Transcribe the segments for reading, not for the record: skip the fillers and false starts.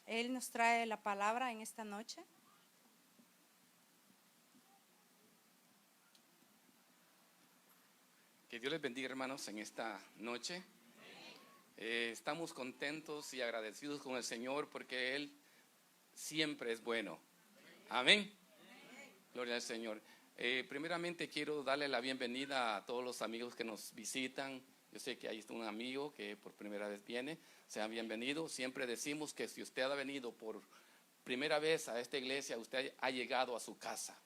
Él nos trae la palabra en esta noche. Que Dios les bendiga, hermanos, en esta noche. Estamos contentos y agradecidos con el Señor porque Él siempre es bueno. Amén. Gloria al Señor. Primeramente quiero darle la bienvenida a todos los amigos que nos visitan. Yo sé que ahí está un amigo que por primera vez viene. Sean bienvenidos. Siempre decimos que si usted ha venido por primera vez a esta iglesia, usted ha llegado a su casa.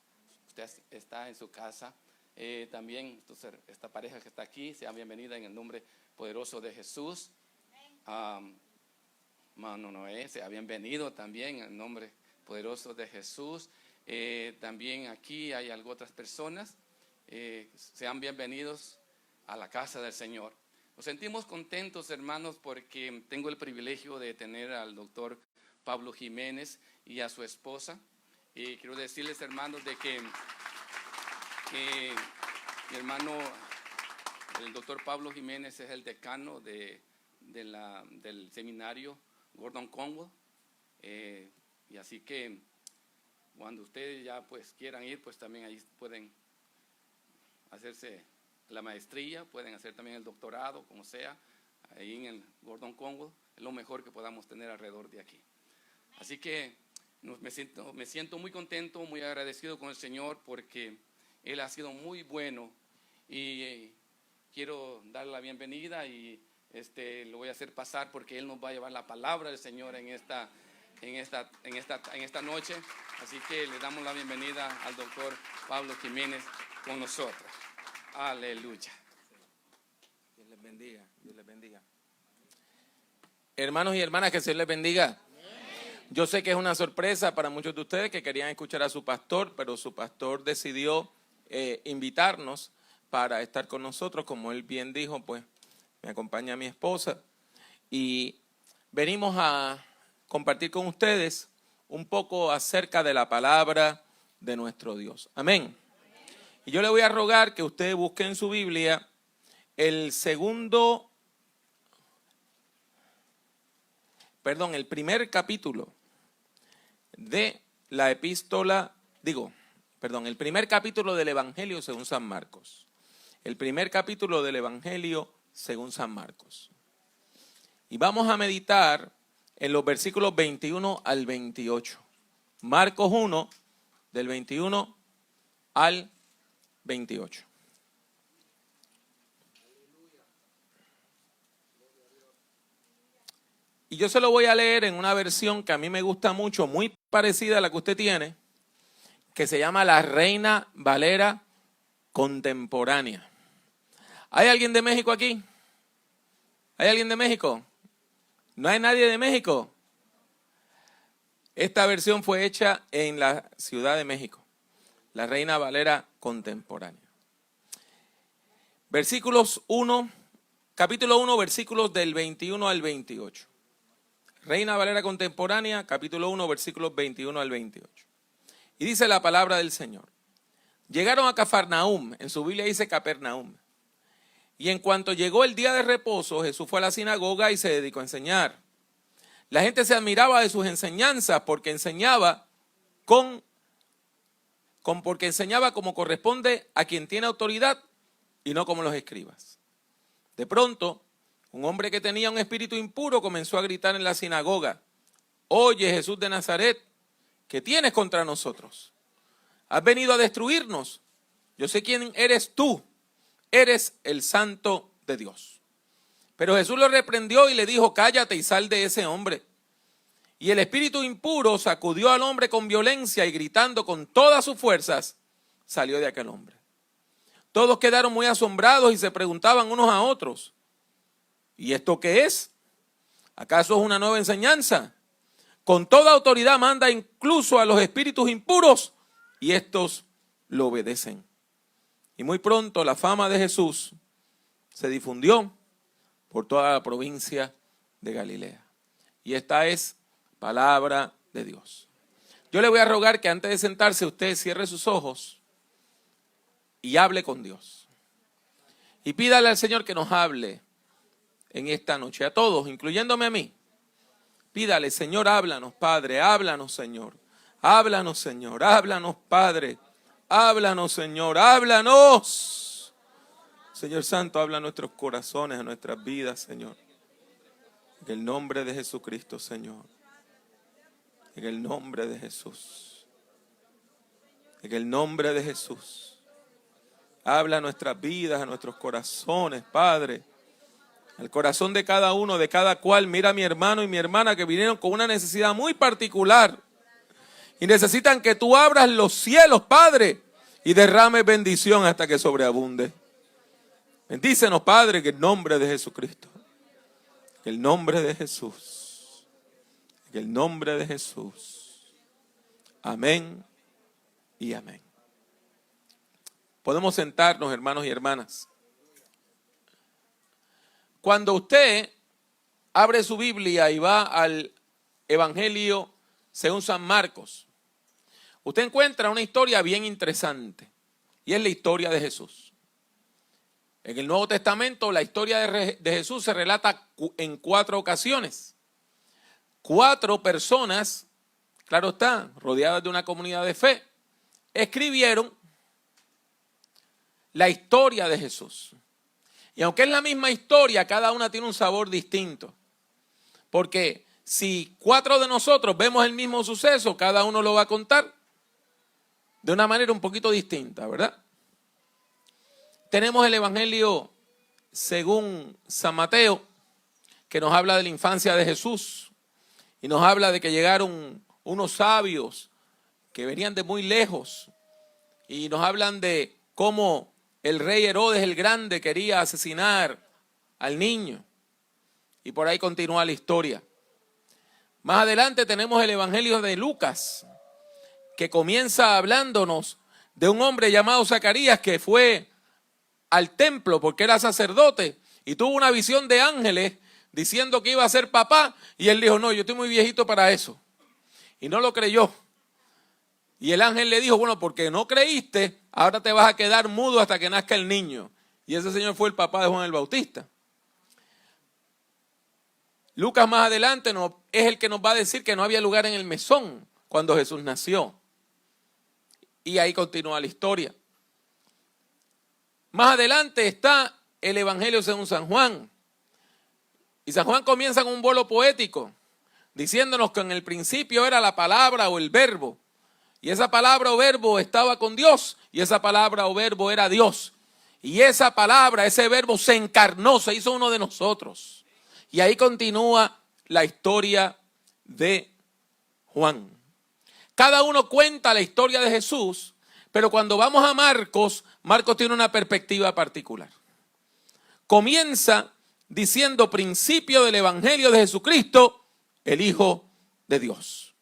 Usted está en su casa. También esta pareja que está aquí, sea bienvenida en el nombre poderoso de Jesús. Mano Noé, sea bienvenido también en el nombre poderoso de Jesús. También aquí hay otras personas. Sean bienvenidos a la casa del Señor. Nos sentimos contentos, hermanos, porque tengo el privilegio de tener al doctor Pablo Jiménez y a su esposa. Y quiero decirles, hermanos, de que mi hermano, el doctor Pablo Jiménez, es el decano del seminario Gordon Conwell. Y así que cuando ustedes ya pues quieran ir, pues también ahí pueden hacerse la maestría, pueden hacer también el doctorado, como sea, ahí en el Gordon Conwell. Es lo mejor que podamos tener alrededor de aquí. Así que me siento muy contento, muy agradecido con el Señor porque Él ha sido muy bueno y quiero darle la bienvenida y lo voy a hacer pasar porque Él nos va a llevar la palabra del Señor en esta noche. Así que le damos la bienvenida al doctor Pablo Jiménez con nosotros. Aleluya. Dios les bendiga, Dios les bendiga. Hermanos y hermanas, que el Señor les bendiga. Yo sé que es una sorpresa para muchos de ustedes que querían escuchar a su pastor, pero su pastor decidió invitarnos para estar con nosotros. Como él bien dijo, pues me acompaña mi esposa y venimos a compartir con ustedes un poco acerca de la palabra de nuestro Dios. Amén. Y yo le voy a rogar que usted busque en su Biblia el primer capítulo de la el primer capítulo del Evangelio según San Marcos. El primer capítulo del Evangelio según San Marcos. Y vamos a meditar en los versículos 21 al 28. Marcos 1, del 21 al 28. Y yo se lo voy a leer en una versión que a mí me gusta mucho, muy parecida a la que usted tiene, que se llama la Reina Valera Contemporánea. ¿Hay alguien de México aquí? ¿Hay alguien de México? ¿No hay nadie de México? Esta versión fue hecha en la Ciudad de México, la Reina Valera Contemporánea. Capítulo 1, versículos del 21 al 28. Reina Valera Contemporánea, capítulo 1, versículos 21 al 28. Y dice la palabra del Señor. Llegaron a Cafarnaúm, en su Biblia dice Capernaum. Y en cuanto llegó el día de reposo, Jesús fue a la sinagoga y se dedicó a enseñar. La gente se admiraba de sus enseñanzas porque enseñaba como corresponde a quien tiene autoridad y no como los escribas. De pronto, un hombre que tenía un espíritu impuro comenzó a gritar en la sinagoga: «Oye, Jesús de Nazaret, ¿qué tienes contra nosotros? ¿Has venido a destruirnos? Yo sé quién eres tú. Eres el Santo de Dios». Pero Jesús lo reprendió y le dijo: «Cállate y sal de ese hombre». Y el espíritu impuro sacudió al hombre con violencia y gritando con todas sus fuerzas, salió de aquel hombre. Todos quedaron muy asombrados y se preguntaban unos a otros: ¿y esto qué es? ¿Acaso es una nueva enseñanza? Con toda autoridad manda incluso a los espíritus impuros y estos lo obedecen. Y muy pronto la fama de Jesús se difundió por toda la provincia de Galilea. Y esta es palabra de Dios. Yo le voy a rogar que antes de sentarse usted cierre sus ojos y hable con Dios. Y pídale al Señor que nos hable en esta noche, a todos, incluyéndome a mí, Pídale, Señor, háblanos, Padre, háblanos, Señor. Háblanos, Señor, háblanos, Padre. Háblanos, Señor, háblanos. Señor Santo, habla a nuestros corazones, a nuestras vidas, Señor. En el nombre de Jesucristo, Señor. En el nombre de Jesús. En el nombre de Jesús. Habla a nuestras vidas, a nuestros corazones, Padre. Al corazón de cada uno, de cada cual. Mira a mi hermano y mi hermana que vinieron con una necesidad muy particular. Y necesitan que tú abras los cielos, Padre, y derrames bendición hasta que sobreabunde. Bendícenos, Padre, en el nombre de Jesucristo. En el nombre de Jesús. En el nombre de Jesús. Amén y amén. Podemos sentarnos, hermanos y hermanas. Cuando usted abre su Biblia y va al Evangelio según San Marcos, usted encuentra una historia bien interesante, y es la historia de Jesús. En el Nuevo Testamento la historia de Jesús se relata en 4 ocasiones. 4 personas, claro está, rodeadas de una comunidad de fe, escribieron la historia de Jesús. Y aunque es la misma historia, cada una tiene un sabor distinto. Porque si 4 de nosotros vemos el mismo suceso, cada uno lo va a contar de una manera un poquito distinta, ¿verdad? Tenemos el Evangelio según San Mateo, que nos habla de la infancia de Jesús. Y nos habla de que llegaron unos sabios que venían de muy lejos. Y nos hablan de cómo el rey Herodes el Grande quería asesinar al niño. Y por ahí continúa la historia. Más adelante tenemos el Evangelio de Lucas, que comienza hablándonos de un hombre llamado Zacarías que fue al templo porque era sacerdote y tuvo una visión de ángeles diciendo que iba a ser papá. Y él dijo, no, yo estoy muy viejito para eso. Y no lo creyó. Y el ángel le dijo, bueno, porque no creíste, ahora te vas a quedar mudo hasta que nazca el niño. Y ese señor fue el papá de Juan el Bautista. Lucas más adelante es el que nos va a decir que no había lugar en el mesón cuando Jesús nació. Y ahí continúa la historia. Más adelante está el Evangelio según San Juan. Y San Juan comienza con un bolo poético, diciéndonos que en el principio era la palabra o el verbo. Y esa palabra o verbo estaba con Dios, y esa palabra o verbo era Dios. Y esa palabra, ese verbo se encarnó, se hizo uno de nosotros. Y ahí continúa la historia de Juan. Cada uno cuenta la historia de Jesús, pero cuando vamos a Marcos, Marcos tiene una perspectiva particular. Comienza diciendo principio del Evangelio de Jesucristo, el Hijo de Dios.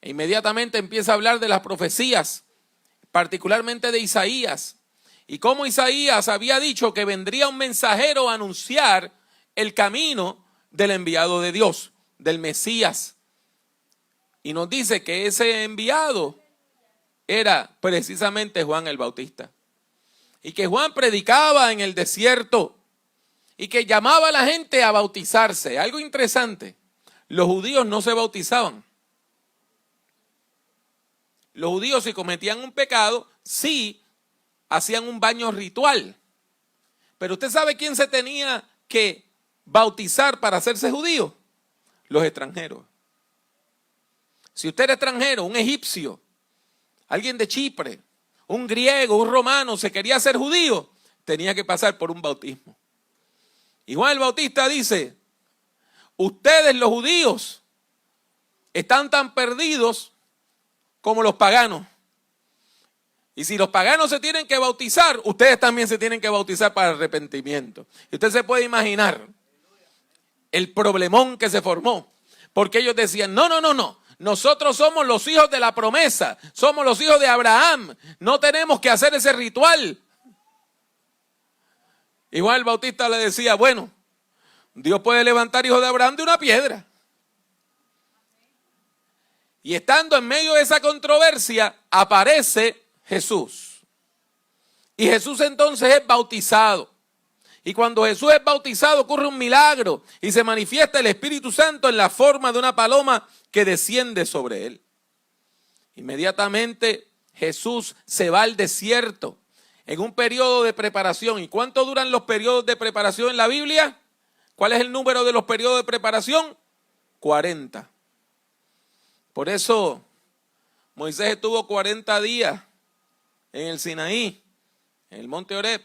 E inmediatamente empieza a hablar de las profecías, particularmente de Isaías, y cómo Isaías había dicho que vendría un mensajero a anunciar el camino del enviado de Dios, del Mesías. Y nos dice que ese enviado era precisamente Juan el Bautista. Y que Juan predicaba en el desierto y que llamaba a la gente a bautizarse. Algo interesante, los judíos no se bautizaban. Los judíos, si cometían un pecado, sí hacían un baño ritual. Pero usted sabe quién se tenía que bautizar para hacerse judío. Los extranjeros. Si usted era extranjero, un egipcio, alguien de Chipre, un griego, un romano, se quería hacer judío, tenía que pasar por un bautismo. Y Juan el Bautista dice, ustedes los judíos están tan perdidos como los paganos. Y si los paganos se tienen que bautizar, ustedes también se tienen que bautizar para arrepentimiento. Y usted se puede imaginar el problemón que se formó. Porque ellos decían, no. Nosotros somos los hijos de la promesa. Somos los hijos de Abraham. No tenemos que hacer ese ritual. Y Juan el Bautista le decía, bueno, Dios puede levantar hijos de Abraham de una piedra. Y estando en medio de esa controversia, aparece Jesús. Y Jesús entonces es bautizado. Y cuando Jesús es bautizado ocurre un milagro y se manifiesta el Espíritu Santo en la forma de una paloma que desciende sobre él. Inmediatamente Jesús se va al desierto en un periodo de preparación. ¿Y cuánto duran los periodos de preparación en la Biblia? ¿Cuál es el número de los periodos de preparación? 40. Por eso Moisés estuvo 40 días en el Sinaí, en el monte Horeb,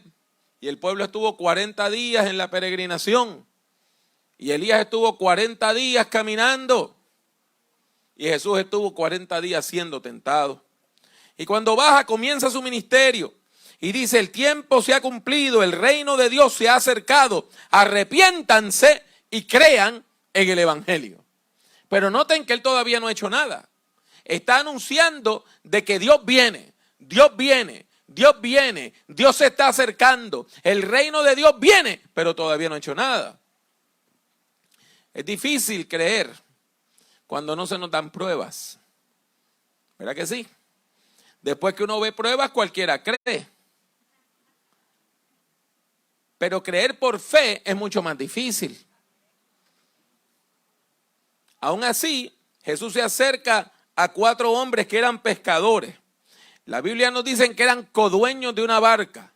y el pueblo estuvo 40 días en la peregrinación, y Elías estuvo 40 días caminando, y Jesús estuvo 40 días siendo tentado. Y cuando baja comienza su ministerio, y dice: el tiempo se ha cumplido, el reino de Dios se ha acercado, arrepiéntanse y crean en el evangelio. Pero noten que él todavía no ha hecho nada. Está anunciando de que Dios viene, Dios viene, Dios viene, Dios se está acercando, el reino de Dios viene, pero todavía no ha hecho nada. Es difícil creer cuando no se nos dan pruebas. ¿Verdad que sí? Después que uno ve pruebas, cualquiera cree. Pero creer por fe es mucho más difícil. Aún así, Jesús se acerca a 4 hombres que eran pescadores. La Biblia nos dice que eran codueños de una barca.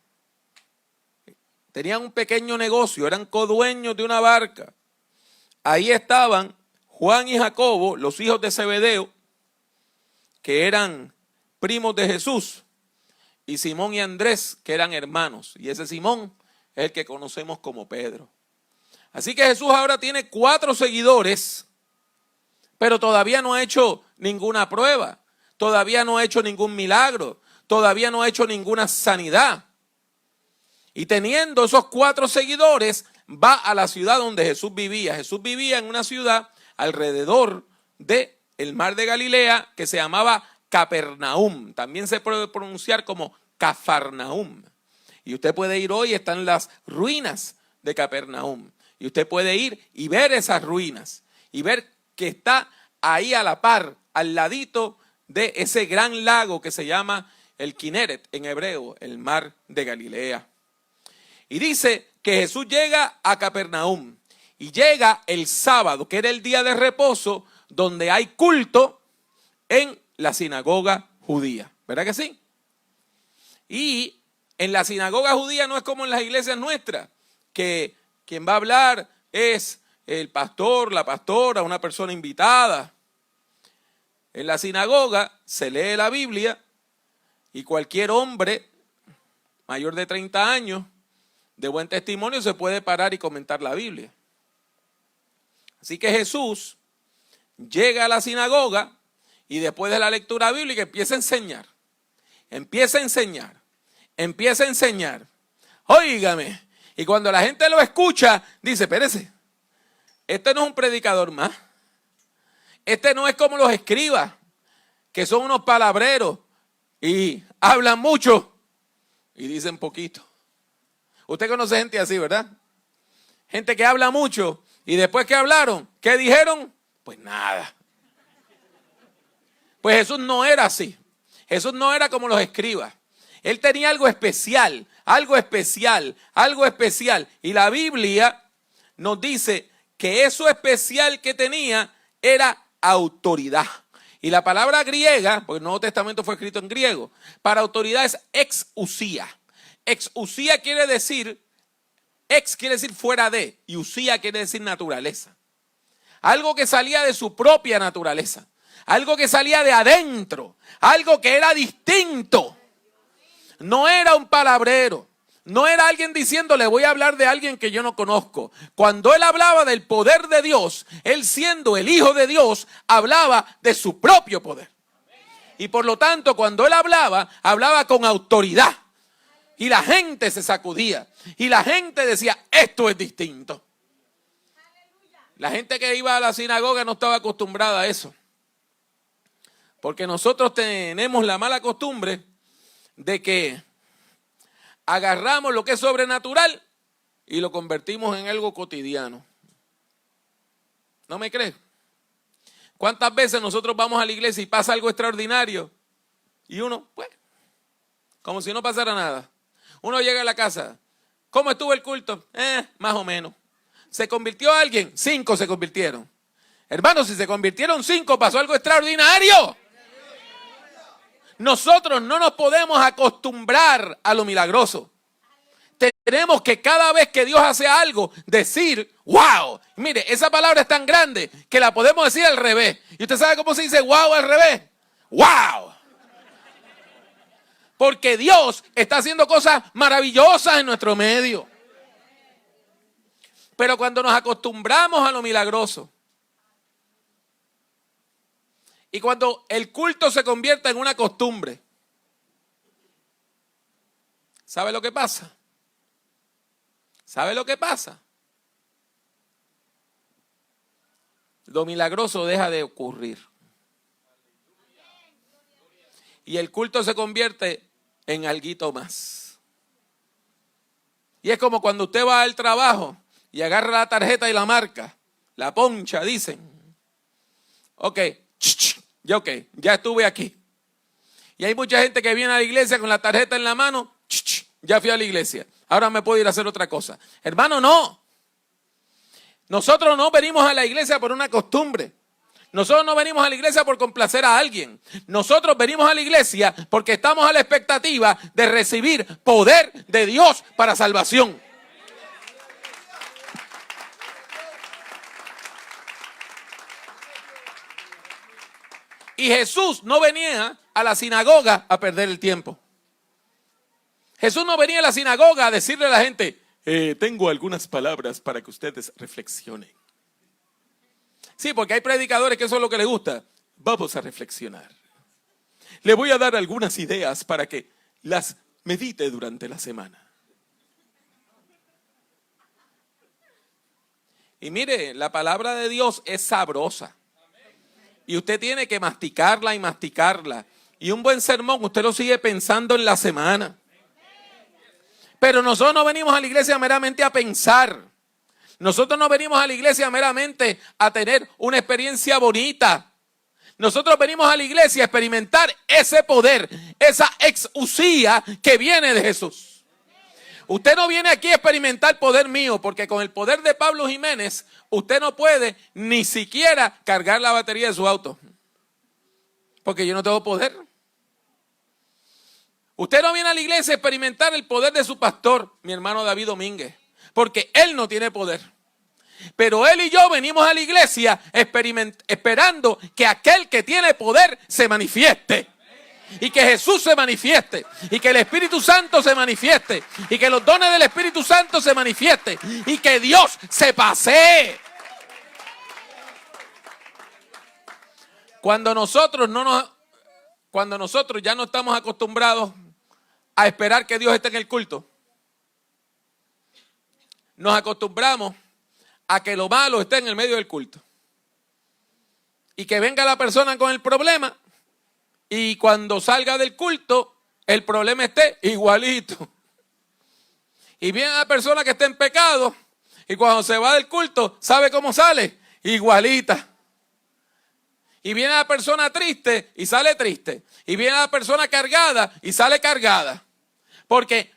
Tenían un pequeño negocio, eran codueños de una barca. Ahí estaban Juan y Jacobo, los hijos de Zebedeo, que eran primos de Jesús, y Simón y Andrés, que eran hermanos. Y ese Simón es el que conocemos como Pedro. Así que Jesús ahora tiene 4 seguidores, pero todavía no ha hecho ninguna prueba. Todavía no ha hecho ningún milagro, todavía no ha hecho ninguna sanidad. Y teniendo esos 4 seguidores, va a la ciudad donde Jesús vivía. Jesús vivía en una ciudad alrededor del mar de Galilea que se llamaba Capernaum. También se puede pronunciar como Cafarnaum. Y usted puede ir hoy, están las ruinas de Capernaum. Y usted puede ir y ver esas ruinas y ver que está ahí a la par, al ladito de ese gran lago que se llama el Kineret en hebreo, el mar de Galilea. Y dice que Jesús llega a Capernaum y llega el sábado, que era el día de reposo, donde hay culto en la sinagoga judía. ¿Verdad que sí? Y en la sinagoga judía no es como en las iglesias nuestras, que quien va a hablar es el pastor, la pastora, una persona invitada. En la sinagoga se lee la Biblia y cualquier hombre mayor de 30 años de buen testimonio se puede parar y comentar la Biblia. Así que Jesús llega a la sinagoga y después de la lectura bíblica empieza a enseñar. Empieza a enseñar. Empieza a enseñar. Óigame. Y cuando la gente lo escucha, dice: espérese, este no es un predicador más. Este no es como los escribas, que son unos palabreros y hablan mucho y dicen poquito. Usted conoce gente así, ¿verdad? Gente que habla mucho y después que hablaron, ¿qué dijeron? Pues nada. Pues Jesús no era así. Jesús no era como los escribas. Él tenía algo especial, algo especial, algo especial. Y la Biblia nos dice que eso especial que tenía era autoridad. Y la palabra griega, porque el Nuevo Testamento fue escrito en griego, para autoridad es exusía. Exusía quiere decir, ex quiere decir fuera de, y usía quiere decir naturaleza. Algo que salía de su propia naturaleza, algo que salía de adentro, algo que era distinto. No era un palabrero. No era alguien diciéndole: voy a hablar de alguien que yo no conozco. Cuando él hablaba del poder de Dios, él siendo el Hijo de Dios, hablaba de su propio poder. Y por lo tanto, cuando él hablaba con autoridad. Y la gente se sacudía. Y la gente decía: esto es distinto. La gente que iba a la sinagoga no estaba acostumbrada a eso. Porque nosotros tenemos la mala costumbre de que agarramos lo que es sobrenatural y lo convertimos en algo cotidiano. ¿No me crees? ¿Cuántas veces nosotros vamos a la iglesia y pasa algo extraordinario? Y uno, pues, como si no pasara nada. Uno llega a la casa. ¿Cómo estuvo el culto? Más o menos. ¿Se convirtió alguien? 5 se convirtieron. Hermanos, si se convirtieron 5, pasó algo extraordinario. Nosotros no nos podemos acostumbrar a lo milagroso. Tenemos que cada vez que Dios hace algo, decir, wow. Mire, esa palabra es tan grande que la podemos decir al revés. ¿Y usted sabe cómo se dice wow al revés? Wow. Porque Dios está haciendo cosas maravillosas en nuestro medio. Pero cuando nos acostumbramos a lo milagroso, y cuando el culto se convierte en una costumbre, ¿sabe lo que pasa? ¿Sabe lo que pasa? Lo milagroso deja de ocurrir. Y el culto se convierte en alguito más. Y es como cuando usted va al trabajo y agarra la tarjeta y la marca, la poncha, dicen. Ok, ya estuve aquí. Y hay mucha gente que viene a la iglesia con la tarjeta en la mano, ya fui a la iglesia. Ahora me puedo ir a hacer otra cosa. Hermano, no. Nosotros no venimos a la iglesia por una costumbre. Nosotros no venimos a la iglesia por complacer a alguien. Nosotros venimos a la iglesia porque estamos a la expectativa de recibir poder de Dios para salvación. Y Jesús no venía a la sinagoga a perder el tiempo. Jesús no venía a la sinagoga a decirle a la gente, tengo algunas palabras para que ustedes reflexionen. Sí, porque hay predicadores que eso es lo que les gusta. Vamos a reflexionar. Le voy a dar algunas ideas para que las medite durante la semana. Y mire, la palabra de Dios es sabrosa. Y usted tiene que masticarla y masticarla. Y un buen sermón, usted lo sigue pensando en la semana. Pero nosotros no venimos a la iglesia meramente a pensar. Nosotros no venimos a la iglesia meramente a tener una experiencia bonita. Nosotros venimos a la iglesia a experimentar ese poder, esa exusía que viene de Jesús. Usted no viene aquí a experimentar poder mío, porque con el poder de Pablo Jiménez, usted no puede ni siquiera cargar la batería de su auto. Porque yo no tengo poder. Usted no viene a la iglesia a experimentar el poder de su pastor, mi hermano David Domínguez, porque él no tiene poder. Pero él y yo venimos a la iglesia esperando que aquel que tiene poder se manifieste. Y que Jesús se manifieste. Y que el Espíritu Santo se manifieste. Y que los dones del Espíritu Santo se manifiesten. Y que Dios se pasee. Cuando nosotros ya no estamos acostumbrados a esperar que Dios esté en el culto, nos acostumbramos a que lo malo esté en el medio del culto. Y que venga la persona con el problema y cuando salga del culto, el problema esté igualito. Y viene la persona que está en pecado y cuando se va del culto, ¿sabe cómo sale? Igualita. Y viene la persona triste y sale triste. Y viene la persona cargada y sale cargada. Porque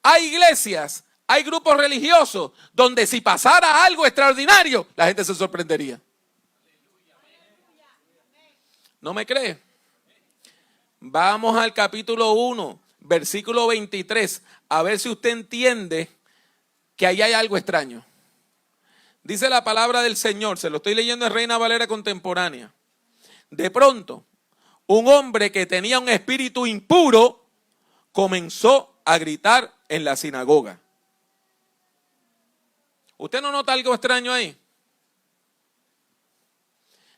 hay iglesias, hay grupos religiosos donde si pasara algo extraordinario, la gente se sorprendería. ¿No me cree? Vamos al capítulo 1, versículo 23, a ver si usted entiende que ahí hay algo extraño. Dice la palabra del Señor, se lo estoy leyendo en Reina Valera Contemporánea. De pronto, un hombre que tenía un espíritu impuro comenzó a gritar en la sinagoga. ¿Usted no nota algo extraño ahí?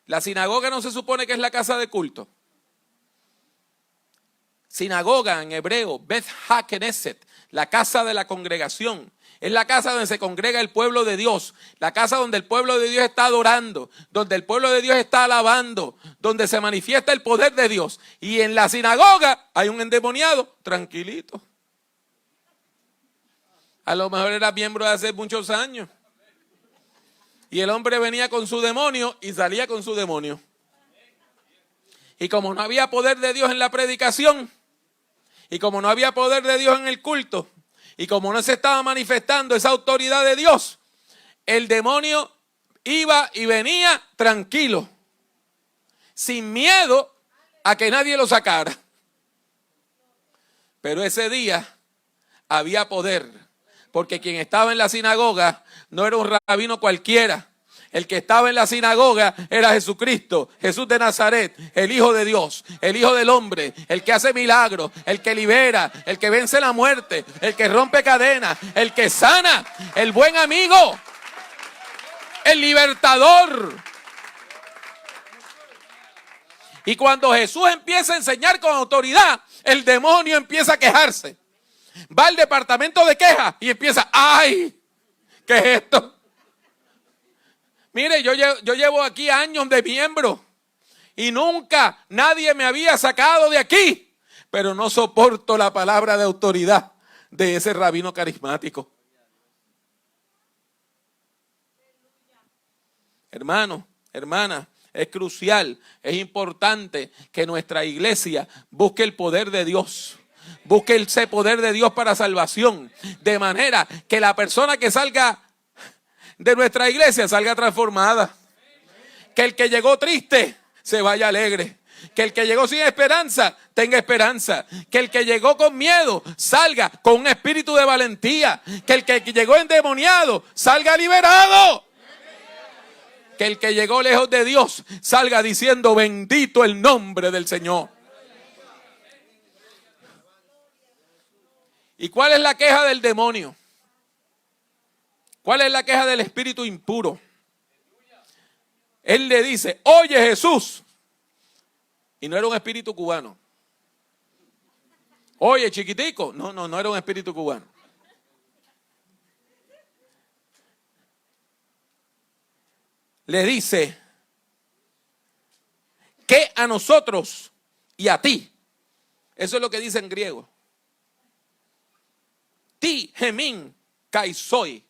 La sinagoga no se supone que es la casa de culto. Sinagoga en hebreo, Beth HaKnesset, la casa de la congregación. Es la casa donde se congrega el pueblo de Dios. La casa donde el pueblo de Dios está adorando. Donde el pueblo de Dios está alabando. Donde se manifiesta el poder de Dios. Y en la sinagoga hay un endemoniado tranquilito. A lo mejor era miembro de hace muchos años. Y el hombre venía con su demonio y salía con su demonio. Y como no había poder de Dios en la predicación, y como no había poder de Dios en el culto, Y como no se estaba manifestando esa autoridad de Dios, el demonio iba y venía tranquilo, sin miedo a que nadie lo sacara. Pero ese día había poder, porque quien estaba en la sinagoga no era un rabino cualquiera. El que estaba en la sinagoga era Jesucristo, Jesús de Nazaret, el Hijo de Dios, el Hijo del hombre, el que hace milagros, el que libera, el que vence la muerte, el que rompe cadenas, el que sana, el buen amigo, el libertador. Y cuando Jesús empieza a enseñar con autoridad, el demonio empieza a quejarse. Va al departamento de quejas y empieza, ¡ay! ¿Qué es esto? Mire, yo llevo aquí años de miembro y nunca nadie me había sacado de aquí, pero no soporto la palabra de autoridad de ese rabino carismático. Hermano, hermana, es crucial, es importante que nuestra iglesia busque el poder de Dios. Busque ese poder de Dios para salvación, de manera que la persona que salga de nuestra iglesia salga transformada. Que el que llegó triste se vaya alegre. Que el que llegó sin esperanza tenga esperanza. Que el que llegó con miedo salga con un espíritu de valentía. Que el que llegó endemoniado salga liberado. Que el que llegó lejos de Dios salga diciendo bendito el nombre del Señor. ¿Y cuál es la queja del demonio? ¿Cuál es la queja del espíritu impuro? Él le dice, oye Jesús. Y no era un espíritu cubano. Oye chiquitico. No era un espíritu cubano. Le dice que a nosotros y a ti. Eso es lo que dice en griego. Ti, gemín, kaisoi.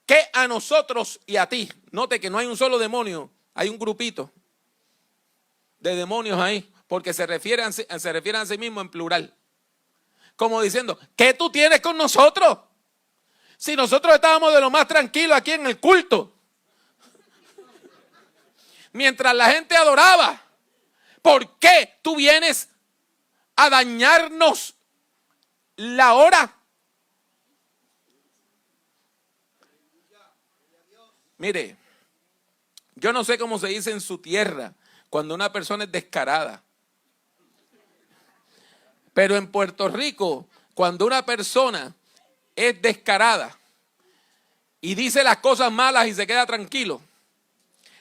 Que a nosotros y a ti. Note que no hay un solo demonio, hay un grupito de demonios ahí, porque se refieren a sí mismo en plural. Como diciendo, ¿qué tú tienes con nosotros? Si nosotros estábamos de lo más tranquilos aquí en el culto. Mientras la gente adoraba. ¿Por qué tú vienes a dañarnos la hora? Mire, yo no sé cómo se dice en su tierra cuando una persona es descarada. Pero en Puerto Rico, cuando una persona es descarada y dice las cosas malas y se queda tranquilo,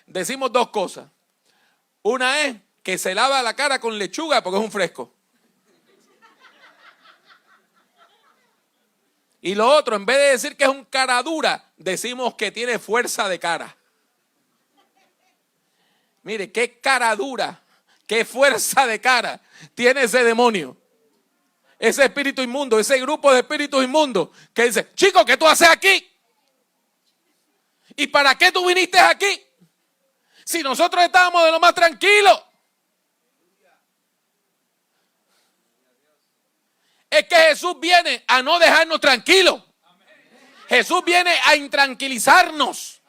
decimos dos cosas. Una es que se lava la cara con lechuga porque es un fresco. Y lo otro, en vez de decir que es un cara dura, decimos que tiene fuerza de cara. Mire, qué cara dura, qué fuerza de cara tiene ese demonio. Ese espíritu inmundo, ese grupo de espíritus inmundos que dice, chico, ¿qué tú haces aquí? ¿Y para qué tú viniste aquí? Si nosotros estábamos de lo más tranquilos. Es que Jesús viene a no dejarnos tranquilos. Jesús viene a intranquilizarnos.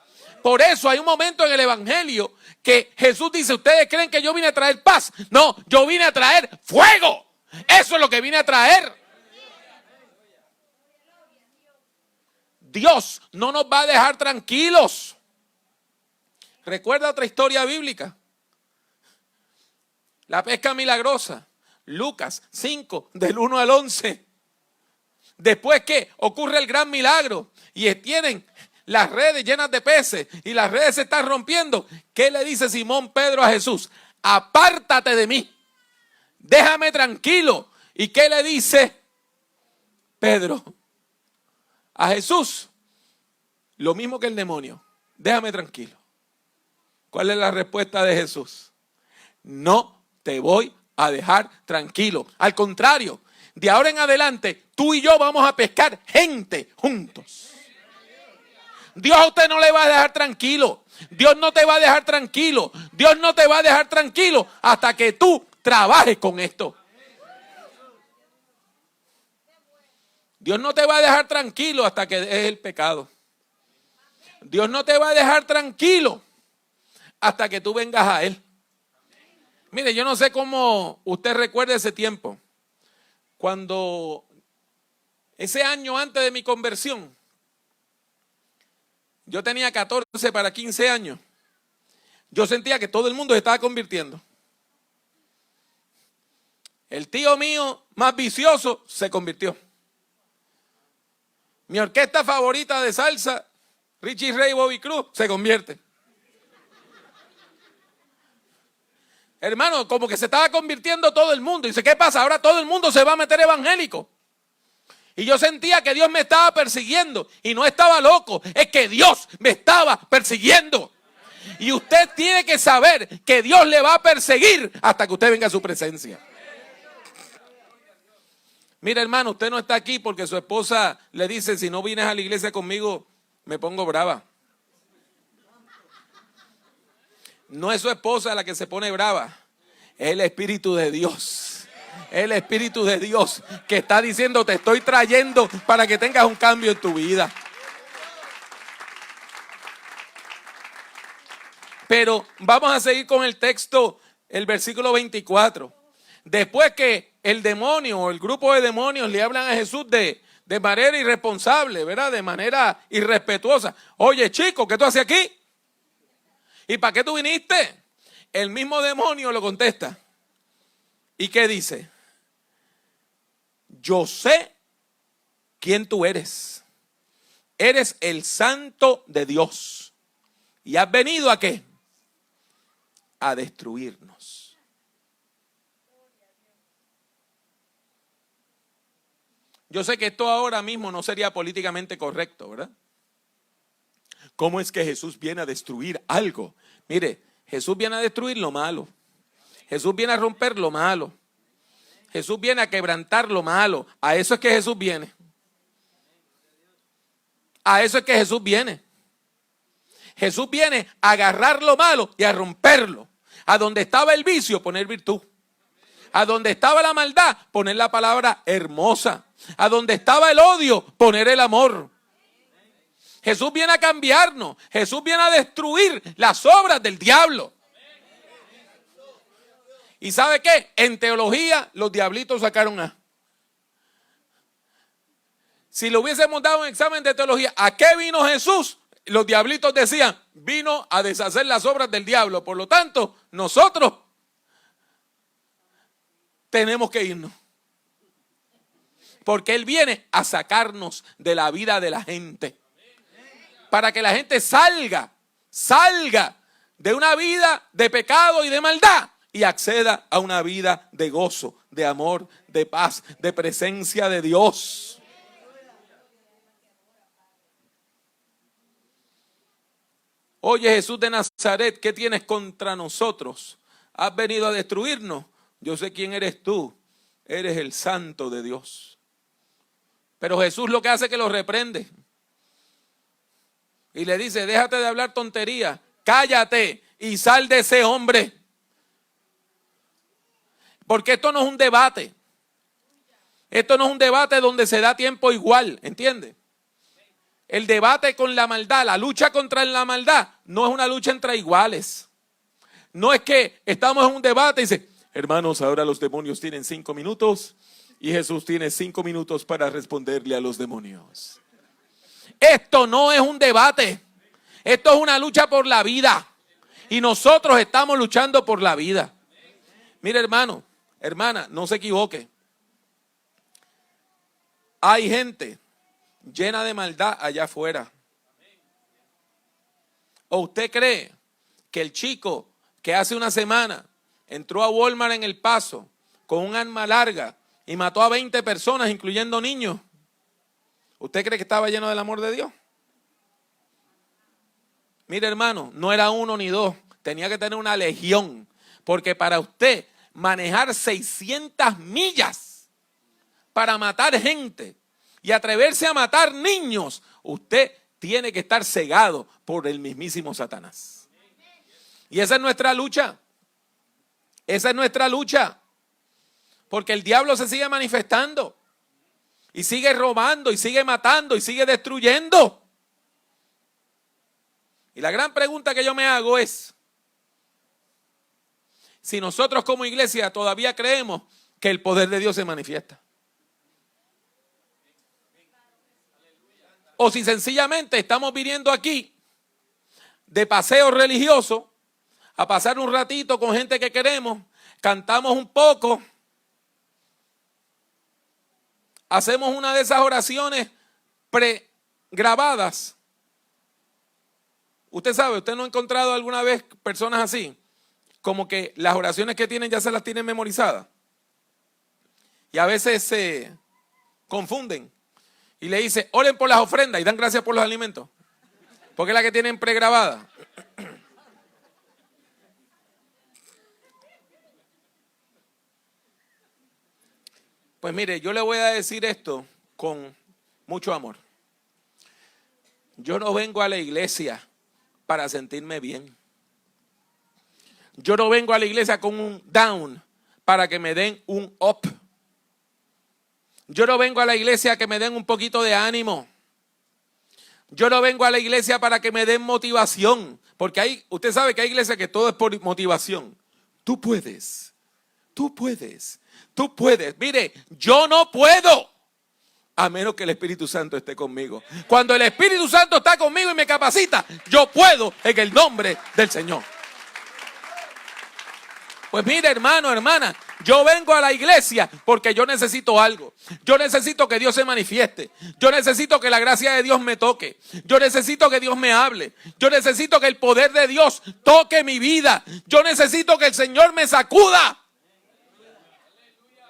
Por eso hay un momento en el Evangelio que Jesús dice, ¿ustedes creen que yo vine a traer paz? No, yo vine a traer fuego. Eso es lo que vine a traer. Dios no nos va a dejar tranquilos. ¿Recuerda otra historia bíblica? La pesca milagrosa. Lucas 5, del 1 al 11. Después que ocurre el gran milagro y tienen las redes llenas de peces y las redes se están rompiendo, ¿qué le dice Simón Pedro a Jesús? Apártate de mí, déjame tranquilo. ¿Y qué le dice Pedro a Jesús? Lo mismo que el demonio, déjame tranquilo. ¿Cuál es la respuesta de Jesús? No te voy a dejar tranquilo. Al contrario, de ahora en adelante, tú y yo vamos a pescar gente juntos. Dios a usted no le va a dejar tranquilo. Dios no te va a dejar tranquilo. Dios no te va a dejar tranquilo hasta que tú trabajes con esto. Dios no te va a dejar tranquilo hasta que dejes el pecado. Dios no te va a dejar tranquilo hasta que tú vengas a Él. Mire, yo no sé cómo usted recuerda ese tiempo. Cuando ese año antes de mi conversión, yo tenía 14 para 15 años. Yo sentía que todo el mundo se estaba convirtiendo. El tío mío más vicioso se convirtió. Mi orquesta favorita de salsa, Richie Ray, Bobby Cruz, se convierte. Hermano, como que se estaba convirtiendo todo el mundo. Y dice, ¿qué pasa? Ahora todo el mundo se va a meter evangélico. Y yo sentía que Dios me estaba persiguiendo. Y no estaba loco, es que Dios me estaba persiguiendo. Y usted tiene que saber que Dios le va a perseguir hasta que usted venga a su presencia. Mira, hermano, usted no está aquí porque su esposa le dice, si no vienes a la iglesia conmigo, me pongo brava. No es su esposa la que se pone brava, es el Espíritu de Dios. Es el Espíritu de Dios que está diciendo, te estoy trayendo para que tengas un cambio en tu vida. Pero vamos a seguir con el texto, el versículo 24. Después que el demonio o el grupo de demonios le hablan a Jesús de manera irresponsable, ¿verdad? De manera irrespetuosa. Oye, chico, ¿qué tú haces aquí? ¿Y para qué tú viniste? El mismo demonio lo contesta. ¿Y qué dice? Yo sé quién tú eres. Eres el Santo de Dios. ¿Y has venido a qué? A destruirnos. Yo sé que esto ahora mismo no sería políticamente correcto, ¿verdad? ¿Cómo es que Jesús viene a destruir algo? Mire, Jesús viene a destruir lo malo. Jesús viene a romper lo malo. Jesús viene a quebrantar lo malo. A eso es que Jesús viene. A eso es que Jesús viene. Jesús viene a agarrar lo malo y a romperlo. A donde estaba el vicio, poner virtud. A donde estaba la maldad, poner la palabra hermosa. A donde estaba el odio, poner el amor. Jesús viene a cambiarnos. Jesús viene a destruir las obras del diablo. ¿Y sabe qué? En teología los diablitos sacaron A. Si le hubiésemos dado un examen de teología, ¿a qué vino Jesús? Los diablitos decían, vino a deshacer las obras del diablo. Por lo tanto, nosotros tenemos que irnos. Porque Él viene a sacarnos de la vida de la gente. Para que la gente salga de una vida de pecado y de maldad y acceda a una vida de gozo, de amor, de paz, de presencia de Dios. Oye, Jesús de Nazaret, ¿qué tienes contra nosotros? ¿Has venido a destruirnos? Yo sé quién eres tú. Eres el Santo de Dios. Pero Jesús lo que hace es que lo reprende. Y le dice, déjate de hablar tontería, cállate y sal de ese hombre. Porque esto no es un debate. Esto no es un debate donde se da tiempo igual, ¿entiende? El debate con la maldad, la lucha contra la maldad, no es una lucha entre iguales. No es que estamos en un debate y dice, hermanos, ahora los demonios tienen 5 minutos y Jesús tiene 5 minutos para responderle a los demonios. Esto no es un debate. Esto es una lucha por la vida. Y nosotros estamos luchando por la vida. Mire, hermano, hermana, no se equivoque. Hay gente llena de maldad allá afuera. ¿O usted cree que el chico que hace una semana entró a Walmart en El Paso con un arma larga y mató a 20 personas, incluyendo niños? ¿Usted cree que estaba lleno del amor de Dios? Mire, hermano, no era 1 ni 2, tenía que tener una legión, porque para usted manejar 600 millas para matar gente y atreverse a matar niños, usted tiene que estar cegado por el mismísimo Satanás. Y esa es nuestra lucha. Esa es nuestra lucha. Porque el diablo se sigue manifestando. Y sigue robando, y sigue matando, y sigue destruyendo. Y la gran pregunta que yo me hago es, si nosotros como iglesia todavía creemos que el poder de Dios se manifiesta. O si sencillamente estamos viniendo aquí de paseo religioso a pasar un ratito con gente que queremos, cantamos un poco, hacemos una de esas oraciones pregrabadas. Usted sabe, usted no ha encontrado alguna vez personas así, como que las oraciones que tienen ya se las tienen memorizadas. Y a veces se confunden y le dice, oren por las ofrendas y dan gracias por los alimentos. Porque es la que tienen pregrabada. Pues mire, yo le voy a decir esto con mucho amor. Yo no vengo a la iglesia para sentirme bien. Yo no vengo a la iglesia con un down para que me den un up. Yo no vengo a la iglesia a que me den un poquito de ánimo. Yo no vengo a la iglesia para que me den motivación. Porque usted sabe que hay iglesias que todo es por motivación. Tú puedes, tú puedes, tú puedes. Mire, yo no puedo a menos que el Espíritu Santo esté conmigo. Cuando el Espíritu Santo está conmigo y me capacita, yo puedo en el nombre del Señor. Pues mire, hermano, hermana, yo vengo a la iglesia porque yo necesito algo. Yo necesito que Dios se manifieste. Yo necesito que la gracia de Dios me toque. Yo necesito que Dios me hable. Yo necesito que el poder de Dios toque mi vida. Yo necesito que el Señor me sacuda.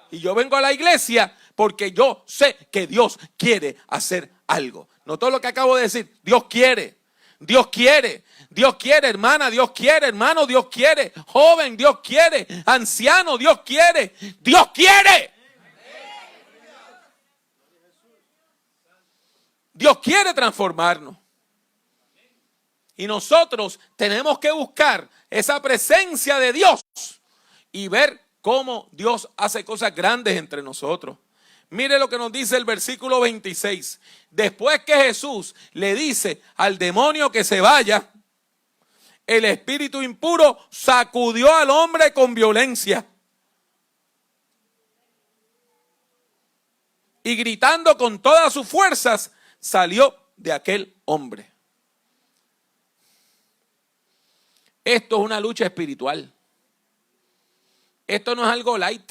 Y yo vengo a la iglesia porque yo sé que Dios quiere hacer algo. No todo lo que acabo de decir, Dios quiere. Dios quiere, Dios quiere, hermana, Dios quiere, hermano, Dios quiere, joven, Dios quiere, anciano, Dios quiere, Dios quiere. Dios quiere transformarnos. Y nosotros tenemos que buscar esa presencia de Dios y ver cómo Dios hace cosas grandes entre nosotros. Mire lo que nos dice el versículo 26. Después que Jesús le dice al demonio que se vaya, el espíritu impuro sacudió al hombre con violencia. Y gritando con todas sus fuerzas, salió de aquel hombre. Esto es una lucha espiritual. Esto no es algo light.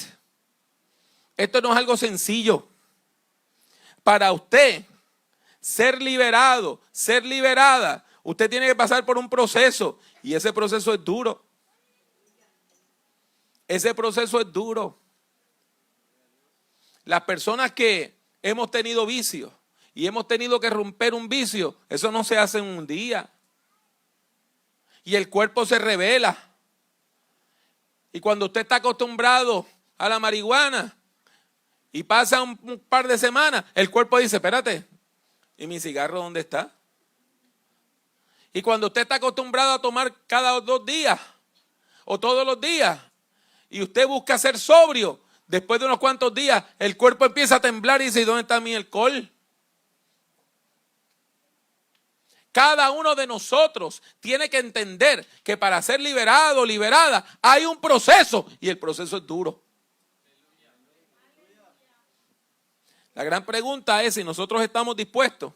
Esto no es algo sencillo. Para usted ser liberado, ser liberada, usted tiene que pasar por un proceso. Y ese proceso es duro. Ese proceso es duro. Las personas que hemos tenido vicios y hemos tenido que romper un vicio, eso no se hace en un día. Y el cuerpo se revela. Y cuando usted está acostumbrado a la marihuana y pasa un par de semanas, el cuerpo dice, espérate, ¿y mi cigarro dónde está? Y cuando usted está acostumbrado a tomar cada 2 días o todos los días y usted busca ser sobrio, después de unos cuantos días el cuerpo empieza a temblar y dice, ¿dónde está mi alcohol? Cada uno de nosotros tiene que entender que para ser liberado o liberada hay un proceso y el proceso es duro. La gran pregunta es si nosotros estamos dispuestos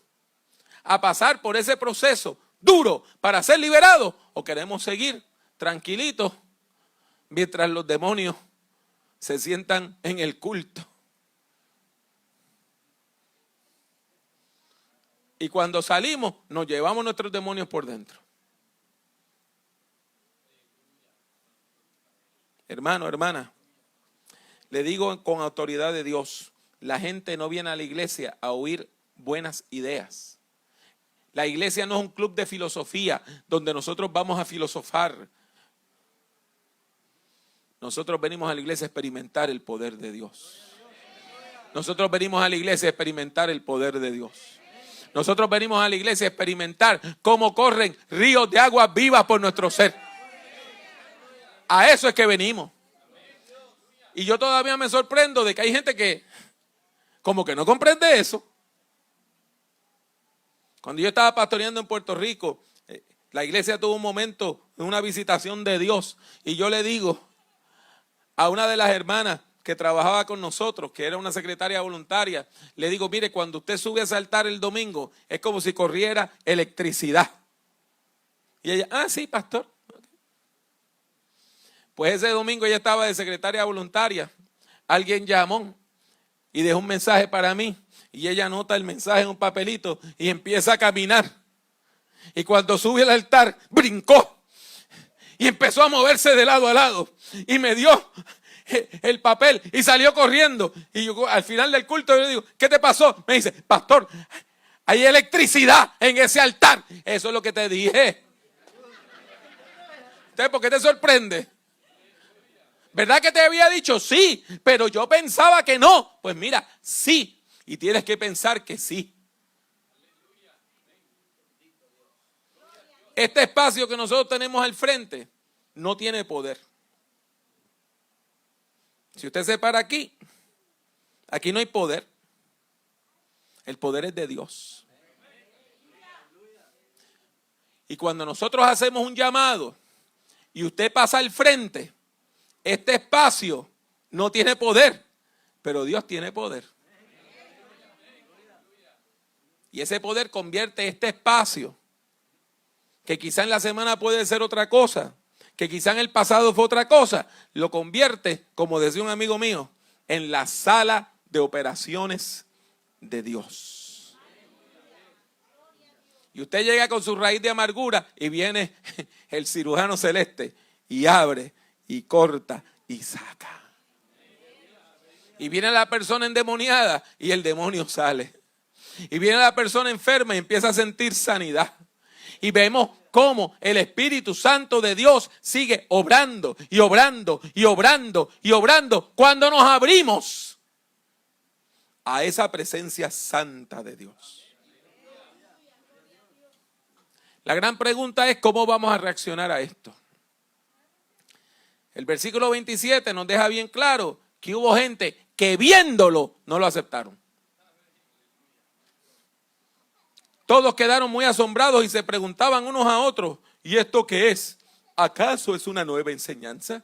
a pasar por ese proceso duro para ser liberados o queremos seguir tranquilitos mientras los demonios se sientan en el culto. Y cuando salimos nos llevamos nuestros demonios por dentro. Hermano, hermana, le digo con autoridad de Dios, la gente no viene a la iglesia a oír buenas ideas. La iglesia no es un club de filosofía donde nosotros vamos a filosofar. Nosotros venimos a la iglesia a experimentar el poder de Dios. Nosotros venimos a la iglesia a experimentar el poder de Dios. Nosotros venimos a la iglesia a experimentar cómo corren ríos de agua viva por nuestro ser. A eso es que venimos. Y yo todavía me sorprendo de que hay gente que como que no comprende eso. Cuando yo estaba pastoreando en Puerto Rico, la iglesia tuvo un momento, una visitación de Dios, y yo le digo a una de las hermanas que trabajaba con nosotros, que era una secretaria voluntaria, le digo, mire, cuando usted sube a ese altar el domingo, es como si corriera electricidad. Y ella, sí, pastor. Pues ese domingo ella estaba de secretaria voluntaria. Alguien llamó y dejó un mensaje para mí. Y ella anota el mensaje en un papelito y empieza a caminar. Y cuando sube al altar, brincó. Y empezó a moverse de lado a lado. Y me dio el papel y salió corriendo. Y yo al final del culto yo le digo, ¿qué te pasó? Me dice, pastor, hay electricidad en ese altar. Eso es lo que te dije. Entonces, ¿por qué te sorprende? ¿Verdad que te había dicho sí? Pero yo pensaba que no. Pues mira, sí. Y tienes que pensar que sí. Este espacio que nosotros tenemos al frente no tiene poder. Si usted se para aquí, aquí no hay poder. El poder es de Dios. Y cuando nosotros hacemos un llamado y usted pasa al frente, este espacio no tiene poder, pero Dios tiene poder. Y ese poder convierte este espacio, que quizá en la semana puede ser otra cosa, que quizá en el pasado fue otra cosa, lo convierte, como decía un amigo mío, en la sala de operaciones de Dios. Y usted llega con su raíz de amargura y viene el cirujano celeste y abre y corta y saca. Y viene la persona endemoniada y el demonio sale. Y viene la persona enferma y empieza a sentir sanidad. Y vemos cómo el Espíritu Santo de Dios sigue obrando y obrando y obrando y obrando cuando nos abrimos a esa presencia santa de Dios. La gran pregunta es cómo vamos a reaccionar a esto. El versículo 27 nos deja bien claro que hubo gente que viéndolo no lo aceptaron. Todos quedaron muy asombrados y se preguntaban unos a otros, ¿y esto qué es? ¿Acaso es una nueva enseñanza?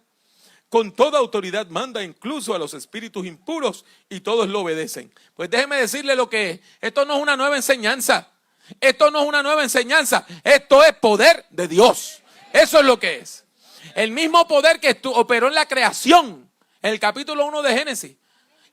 Con toda autoridad manda incluso a los espíritus impuros y todos lo obedecen. Pues déjeme decirle lo que es. Esto no es una nueva enseñanza. Esto no es una nueva enseñanza. Esto es poder de Dios. Eso es lo que es. El mismo poder que operó en la creación, en el capítulo 1 de Génesis.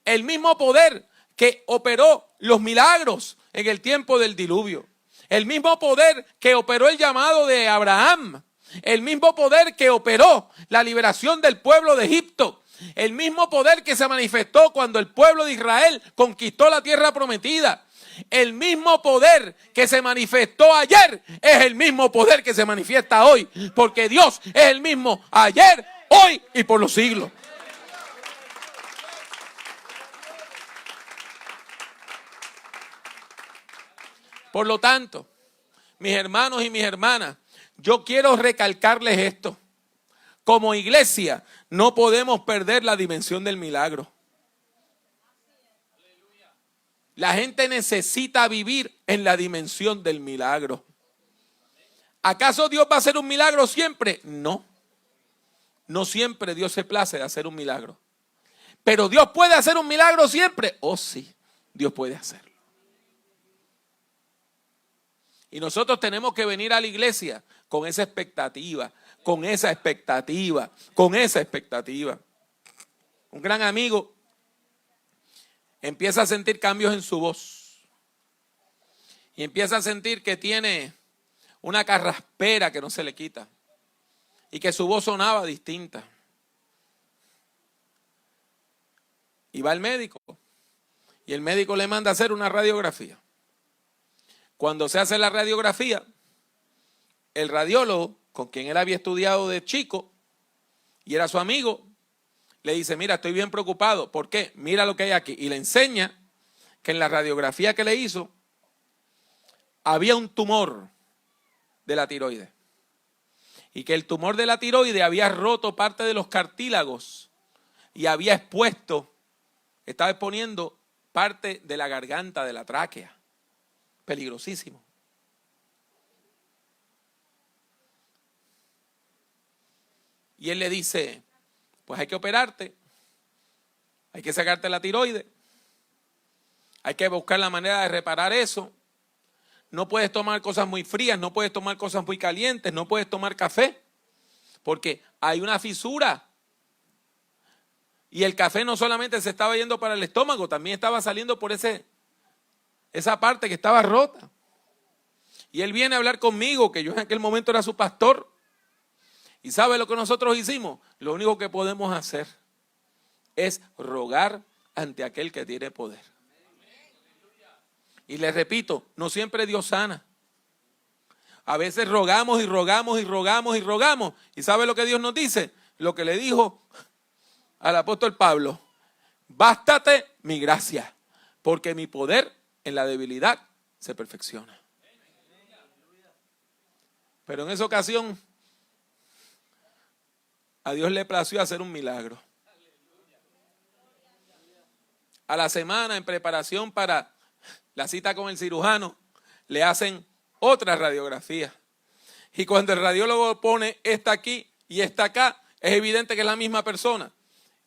El mismo poder que operó los milagros en el tiempo del diluvio. El mismo poder que operó el llamado de Abraham. El mismo poder que operó la liberación del pueblo de Egipto. El mismo poder que se manifestó cuando el pueblo de Israel conquistó la tierra prometida. El mismo poder que se manifestó ayer es el mismo poder que se manifiesta hoy. Porque Dios es el mismo ayer, hoy y por los siglos. Por lo tanto, mis hermanos y mis hermanas, yo quiero recalcarles esto. Como iglesia, no podemos perder la dimensión del milagro. La gente necesita vivir en la dimensión del milagro. ¿Acaso Dios va a hacer un milagro siempre? No. No siempre Dios se place de hacer un milagro. ¿Pero Dios puede hacer un milagro siempre? Oh, sí, Dios puede hacerlo. Y nosotros tenemos que venir a la iglesia con esa expectativa, con esa expectativa, con esa expectativa. Un gran amigo empieza a sentir cambios en su voz. Y empieza a sentir que tiene una carraspera que no se le quita. Y que su voz sonaba distinta. Y va al médico. Y el médico le manda a hacer una radiografía. Cuando se hace la radiografía, el radiólogo, con quien él había estudiado de chico, y era su amigo, le dice, mira, estoy bien preocupado. ¿Por qué? Mira lo que hay aquí. Y le enseña que en la radiografía que le hizo, había un tumor de la tiroides. Y que el tumor de la tiroides había roto parte de los cartílagos y había expuesto, estaba exponiendo parte de la garganta, de la tráquea. Peligrosísimo. Y él le dice, pues hay que operarte, hay que sacarte la tiroides, hay que buscar la manera de reparar eso. No puedes tomar cosas muy frías, no puedes tomar cosas muy calientes, no puedes tomar café, porque hay una fisura. Y el café no solamente se estaba yendo para el estómago, también estaba saliendo por esa parte que estaba rota. Y él viene a hablar conmigo, que yo en aquel momento era su pastor. ¿Y sabe lo que nosotros hicimos? Lo único que podemos hacer es rogar ante aquel que tiene poder. Y les repito, no siempre Dios sana. A veces rogamos y rogamos y rogamos y rogamos. ¿Y sabe lo que Dios nos dice? Lo que le dijo al apóstol Pablo: bástate mi gracia, porque mi poder en la debilidad se perfecciona. Pero en esa ocasión a Dios le plació hacer un milagro. A la semana, en preparación para la cita con el cirujano, le hacen otra radiografía. Y cuando el radiólogo pone esta aquí y esta acá, es evidente que es la misma persona.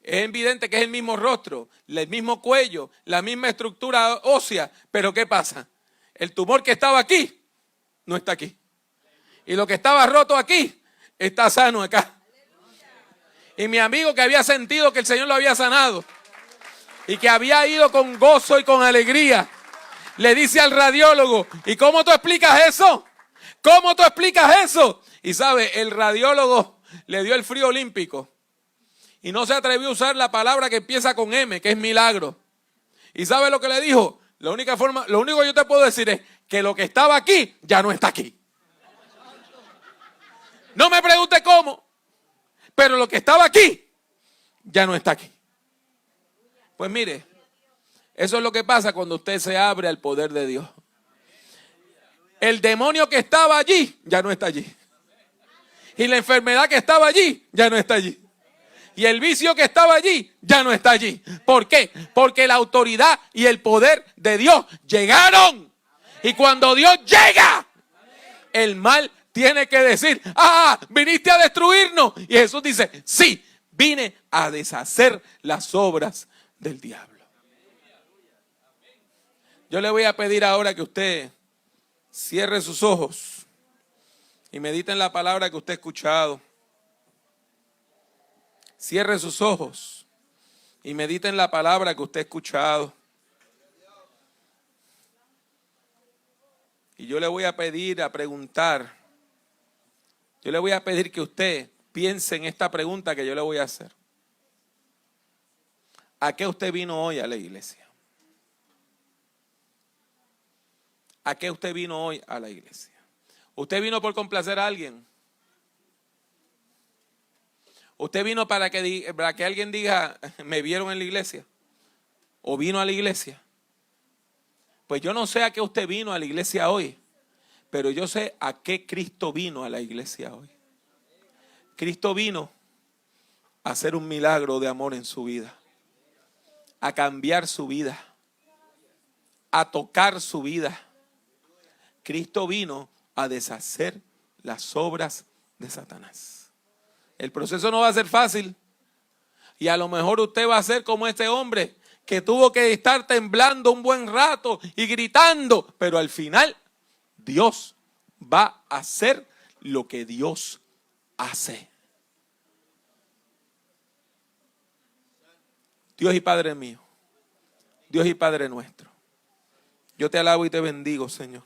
Es evidente que es el mismo rostro, el mismo cuello, la misma estructura ósea. Pero ¿qué pasa? El tumor que estaba aquí no está aquí. Y lo que estaba roto aquí está sano acá. Y mi amigo, que había sentido que el Señor lo había sanado y que había ido con gozo y con alegría, le dice al radiólogo: ¿y cómo tú explicas eso? ¿Cómo tú explicas eso? Y sabe, el radiólogo le dio el frío olímpico y no se atrevió a usar la palabra que empieza con M, que es milagro. ¿Y sabe lo que le dijo? Lo único que yo te puedo decir es que lo que estaba aquí ya no está aquí. No me pregunte cómo, pero lo que estaba aquí ya no está aquí. Pues mire, eso es lo que pasa cuando usted se abre al poder de Dios. El demonio que estaba allí ya no está allí. Y la enfermedad que estaba allí ya no está allí. Y el vicio que estaba allí ya no está allí. ¿Por qué? Porque la autoridad y el poder de Dios llegaron. Y cuando Dios llega, el mal tiene que decir: viniste a destruirnos. Y Jesús dice: sí, vine a deshacer las obras del diablo. Yo le voy a pedir ahora que usted cierre sus ojos y medite en la palabra que usted ha escuchado. Cierre sus ojos y medite en la palabra que usted ha escuchado. Y yo le voy a pedir, yo le voy a pedir que usted piense en esta pregunta que yo le voy a hacer. ¿A qué usted vino hoy a la iglesia? ¿A qué usted vino hoy a la iglesia? ¿Usted vino por complacer a alguien? ¿Usted vino para que alguien diga: me vieron en la iglesia? ¿O vino a la iglesia? Pues yo no sé a qué usted vino a la iglesia hoy, pero yo sé a qué Cristo vino a la iglesia hoy. Cristo vino a hacer un milagro de amor en su vida, a cambiar su vida, a tocar su vida. Cristo vino a deshacer las obras de Satanás. El proceso no va a ser fácil. Y a lo mejor usted va a ser como este hombre que tuvo que estar temblando un buen rato y gritando. Pero al final, Dios va a hacer lo que Dios hace. Dios y Padre mío, Dios y Padre nuestro, yo te alabo y te bendigo, Señor.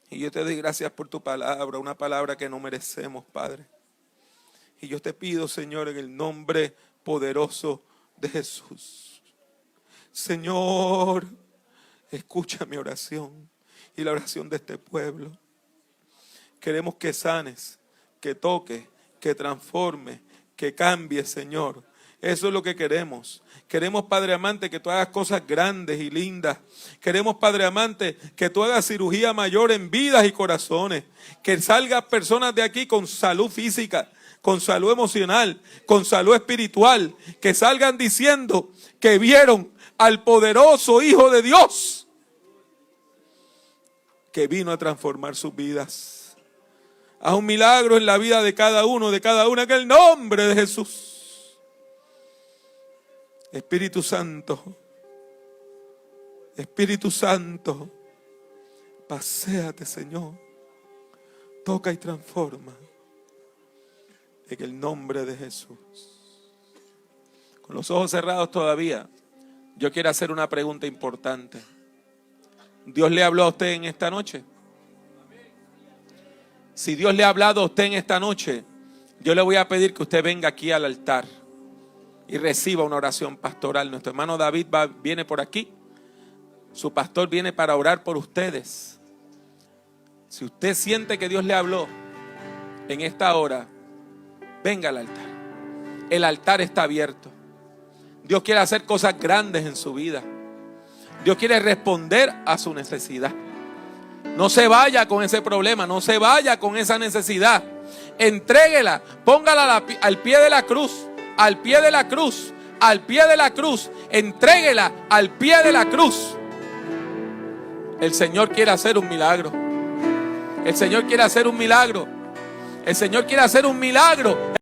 Y yo te doy gracias por tu palabra, una palabra que no merecemos, Padre. Y yo te pido, Señor, en el nombre poderoso de Jesús, Señor, escucha mi oración y la oración de este pueblo. Queremos que sanes, que toques, que transforme, que cambie, Señor. Eso es lo que queremos. Queremos, Padre amante, que tú hagas cosas grandes y lindas. Queremos, Padre amante, que tú hagas cirugía mayor en vidas y corazones. Que salgan personas de aquí con salud física, con salud emocional, con salud espiritual. Que salgan diciendo que vieron al poderoso Hijo de Dios que vino a transformar sus vidas. Haz un milagro en la vida de cada uno, de cada una, en el nombre de Jesús. Espíritu Santo, Espíritu Santo, paséate, Señor. Toca y transforma en el nombre de Jesús. Con los ojos cerrados todavía, yo quiero hacer una pregunta importante. ¿Dios le habló a usted en esta noche? Si Dios le ha hablado a usted en esta noche, yo le voy a pedir que usted venga aquí al altar y reciba una oración pastoral. Nuestro hermano David viene por aquí. Su pastor viene para orar por ustedes. Si usted siente que Dios le habló en esta hora, venga al altar. El altar está abierto. Dios quiere hacer cosas grandes en su vida. Dios quiere responder a su necesidad. No se vaya con ese problema, no se vaya con esa necesidad. Entréguela, póngala al pie de la cruz, al pie de la cruz, al pie de la cruz. Entréguela al pie de la cruz. El Señor quiere hacer un milagro. El Señor quiere hacer un milagro. El Señor quiere hacer un milagro.